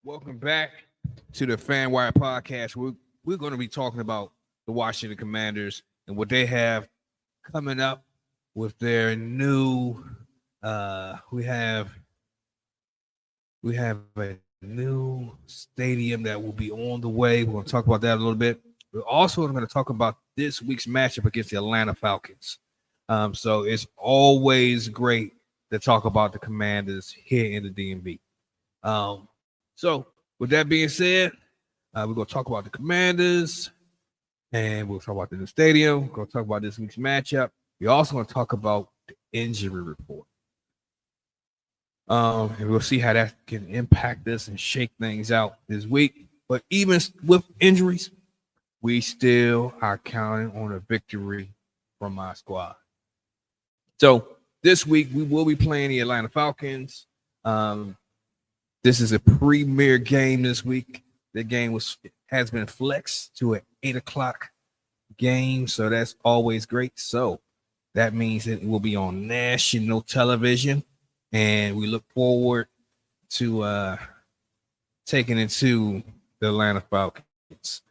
Welcome back to the FanWire podcast. We're going to be talking about the Washington Commanders and what they have coming up with their new. We have a new stadium that will be on the way. We're going to talk about that a little bit. We're also going to talk about this week's matchup against the Atlanta Falcons. So it's always great to talk about the Commanders here in the DMV. So with that being said, we're gonna talk about the Commanders, and we'll talk about the new stadium. We're gonna talk about this week's matchup. We're also gonna talk about the injury report. And we'll see how that can impact us and shake things out this week. But even with injuries, we still are counting on a victory from our squad. So this week we will be playing the Atlanta Falcons. This is a premier game this week. The game has been flexed to an 8:00 game, so that's always great. So that means it will be on national television, and we look forward to taking it to the Atlanta Falcons.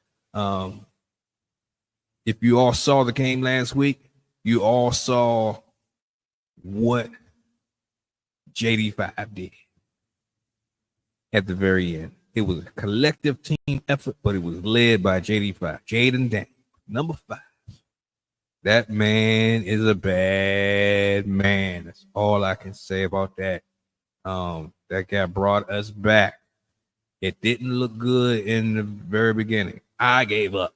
If you all saw the game last week, you all saw what JD5 did at the very end. It was a collective team effort, but it was led by JD5, Jaden Daniels, number 5. That man is a bad man. That's all I can say about that. That guy brought us back. It didn't look good in the very beginning. I gave up,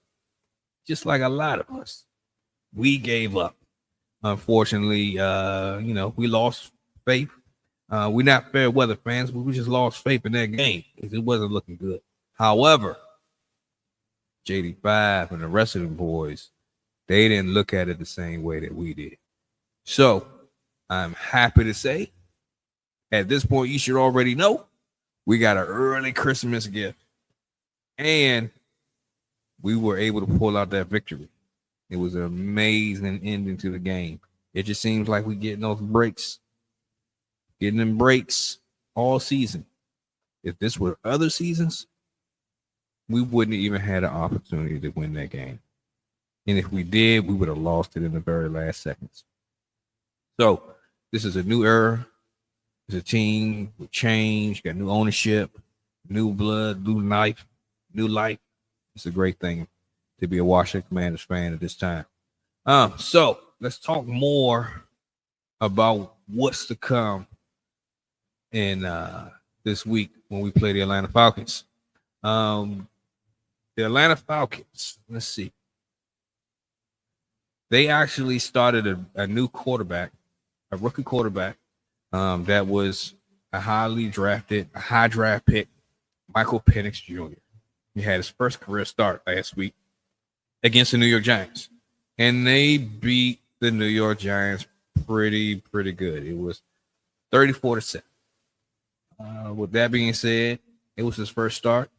just like a lot of us. We gave up. Unfortunately, we lost faith. We're not fair weather fans, but we just lost faith in that game because it wasn't looking good. However, JD5 and the rest of the boys, they didn't look at it the same way that we did. So I'm happy to say, at this point, you should already know we got an early Christmas gift, and we were able to pull out that victory. It was an amazing ending to the game. It just seems like we're getting those breaks. Getting them breaks all season. If this were other seasons, we wouldn't have even had an opportunity to win that game. And if we did, we would have lost it in the very last seconds. So this is a new era. It's a team with change, got new ownership, new blood, new life, new life. It's a great thing to be a Washington Commanders fan at this time. So let's talk more about what's to come in this week when we play the Atlanta Falcons. The Atlanta Falcons, let's see. They actually started a new quarterback, a rookie quarterback, that was a high draft pick, Michael Penix Jr. He had his first career start last week against the New York Giants. And they beat the New York Giants pretty good. It was 34-7. With that being said, it was his first start,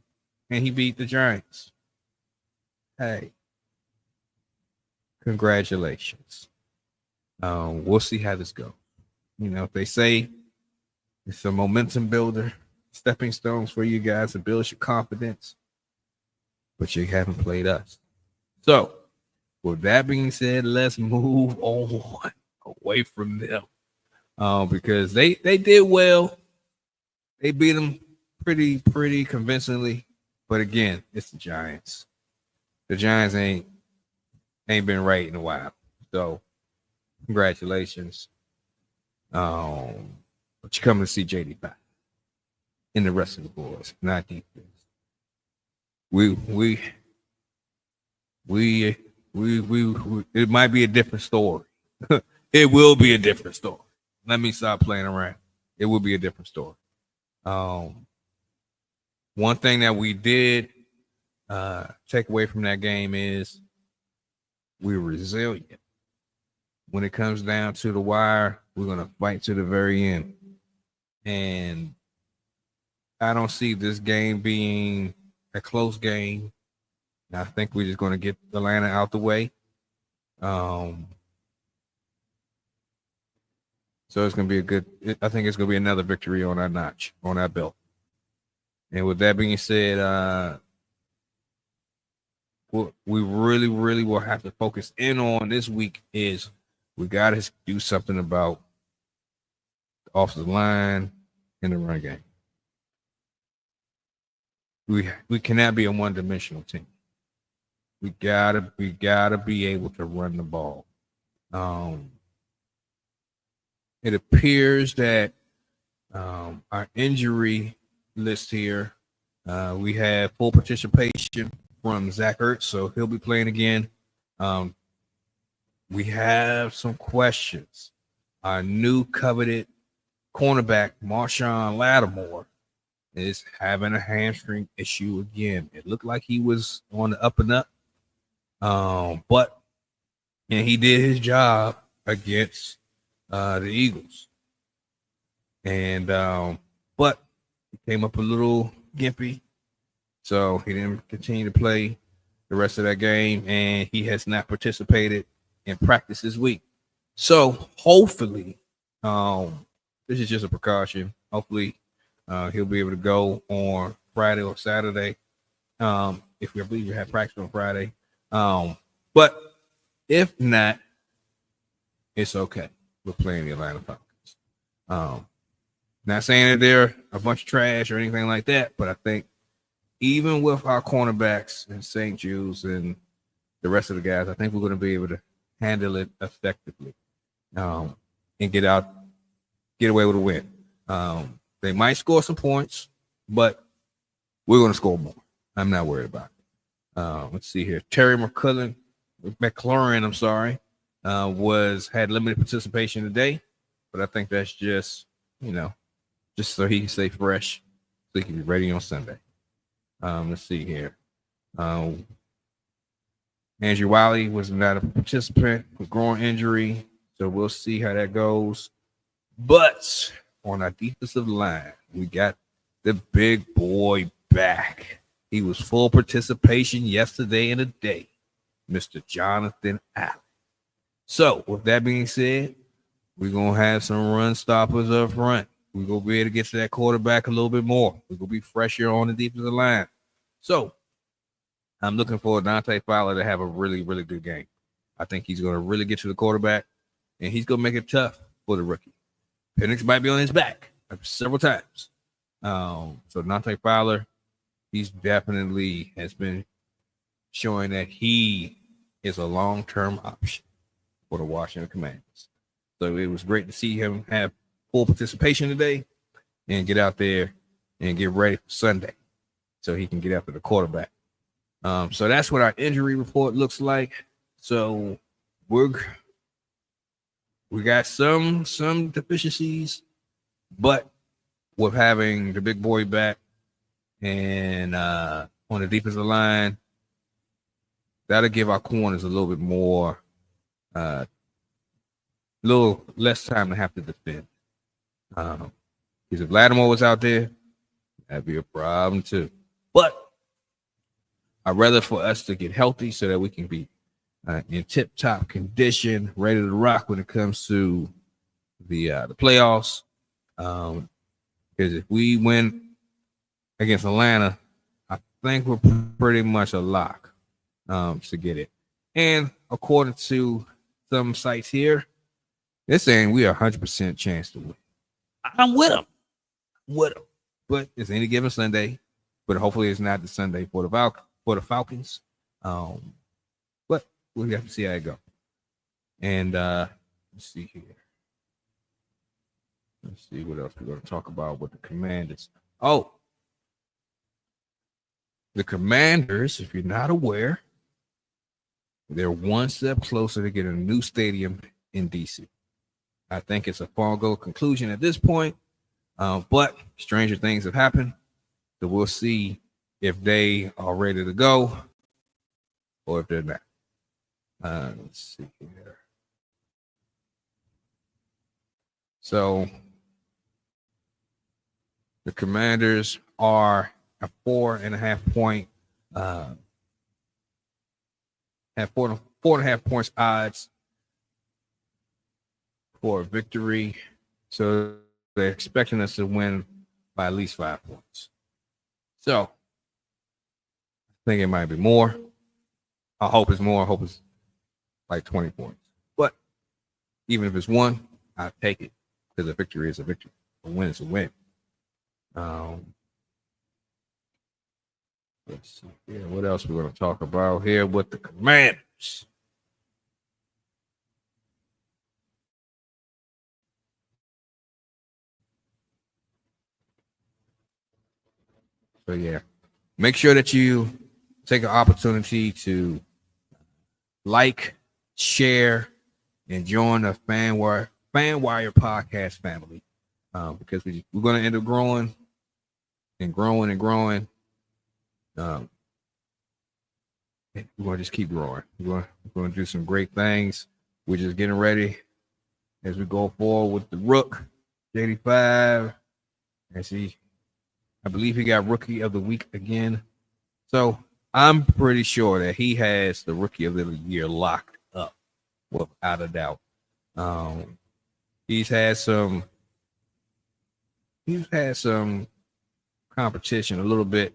and he beat the Giants. Hey, congratulations. We'll see how this goes. If they say it's a momentum builder, stepping stones for you guys to build your confidence, but you haven't played us. So, with that being said, let's move on away from them, because they did well. They beat them pretty convincingly, but again, it's the Giants. The Giants ain't been right in a while. So, congratulations. But you're coming to see JD back and the rest of the boys, not defense. We it might be a different story. It will be a different story. Let me stop playing around. It will be a different story. One thing that we did take away from that game is we're resilient. When it comes down to the wire, we're going to fight to the very end. And I don't see this game being a close game. I think we're just going to get Atlanta out the way. So it's going to be I think it's going to be another victory on our notch, on our belt. And with that being said, what we really, really will have to focus in on this week is we got to do something about the offensive line and the run game. We cannot be a one-dimensional team. We gotta be able to run the ball. It appears that our injury list here, we have full participation from Zach Ertz, so he'll be playing again. We have some questions. Our new coveted cornerback, Marshawn Lattimore, is having a hamstring issue again. It looked like he was on the up and up, but he did his job against the Eagles. And but he came up a little gimpy, so he didn't continue to play the rest of that game, and he has not participated in practice this week. So hopefully, this is just a precaution. Hopefully, he'll be able to go on Friday or Saturday. If we believe we have practice on Friday. But if not, it's okay. We're playing the Atlanta Falcons. Not saying that they're a bunch of trash or anything like that, but I think even with our cornerbacks and St. Jude's and the rest of the guys, I think we're going to be able to handle it effectively and get away with a win. They might score some points, but we're going to score more. I'm not worried about it. Let's see here. Terry McLaurin, had limited participation today, but I think that's just so he can stay fresh, so he can be ready on Sunday. Let's see here. Andrew Wiley was not a participant with groin injury, so we'll see how that goes. But on our defensive line, we got the big boy back. He was full participation yesterday and today, Mr. Jonathan Allen. So, with that being said, we're going to have some run stoppers up front. We're going to be able to get to that quarterback a little bit more. We're going to be fresher on the defensive line. So, I'm looking for Dante Fowler to have a really, really good game. I think he's going to really get to the quarterback, and he's going to make it tough for the rookie. Penix might be on his back several times. So Dante Fowler, he's definitely has been showing that he is a long-term option for the Washington Commanders. So it was great to see him have full participation today and get out there and get ready for Sunday so he can get after the quarterback. So that's what our injury report looks like. So we got some deficiencies, but with having the big boy back and on the defensive line, that'll give our corners a little bit more, a little less time to have to defend. Because if Lattimore was out there, that'd be a problem too. But I'd rather for us to get healthy so that we can be in tip-top condition, ready to rock when it comes to the playoffs. Because if we win against Atlanta, I think we're pretty much a lock to get it. And according to some sites here, they're saying we are 100% chance to win. I'm with them. But it's any given Sunday. But hopefully it's not the Sunday for the Falcons. But we'll have to see how it goes. And let's see here. Let's see what else we're going to talk about with the Commanders. Oh, the Commanders, if you're not aware, they're one step closer to getting a new stadium in D.C. I think it's a foregone conclusion at this point, but stranger things have happened. So we'll see if they are ready to go or if they're not. Let's see here. So the Commanders are a 4.5 point, have 4.5 points odds for a victory. So they're expecting us to win by at least 5 points. So I think it might be more. I hope it's more. I hope it's like 20 points. But even if it's one, I'll take it because a victory is a victory. A win is a win. Let's see here. What else we're going to talk about here with the Commanders? So yeah, make sure that you take an opportunity to like, share, and join the Fanwire podcast family because we're going to end up growing and growing and growing. We're going to just keep growing. We're going to do some great things. We're just getting ready as we go forward with the Rook, JD5. And see, I believe he got Rookie of the Week again. So I'm pretty sure that he has the Rookie of the Year locked up, without a doubt. He's had some competition a little bit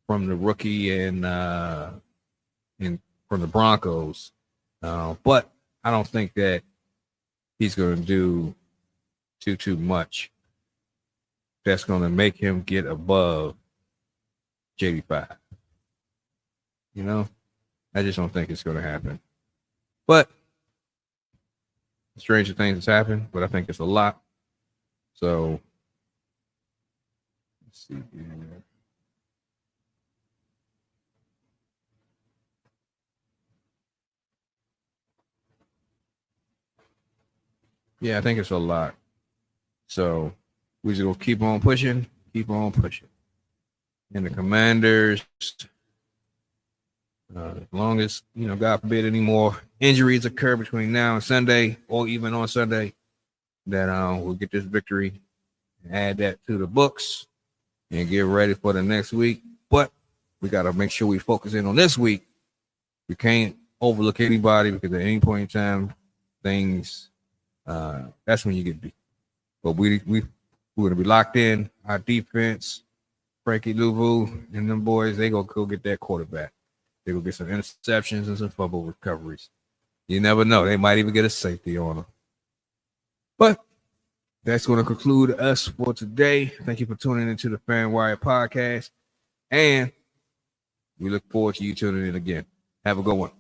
from the rookie and from the Broncos, but I don't think that he's going to do too much that's going to make him get above JD5. You know, I just don't think it's going to happen. But stranger things has happened, but I think it's a lot. So let's see here. Yeah, I think it's a lot. So we just gonna keep on pushing. And the Commanders, as long as, God forbid any more injuries occur between now and Sunday, or even on Sunday, that we'll get this victory and add that to the books and get ready for the next week. But we got to make sure we focus in on this week. We can't overlook anybody because at any point in time, things, that's when you get beat. But we're going to be locked in. Our defense, Frankie Louvu and them boys, they going to go get that quarterback. They will get some interceptions and some fumble recoveries. You never know. They might even get a safety on them. But that's going to conclude us for today. Thank you for tuning into the Fanwire podcast. And we look forward to you tuning in again. Have a good one.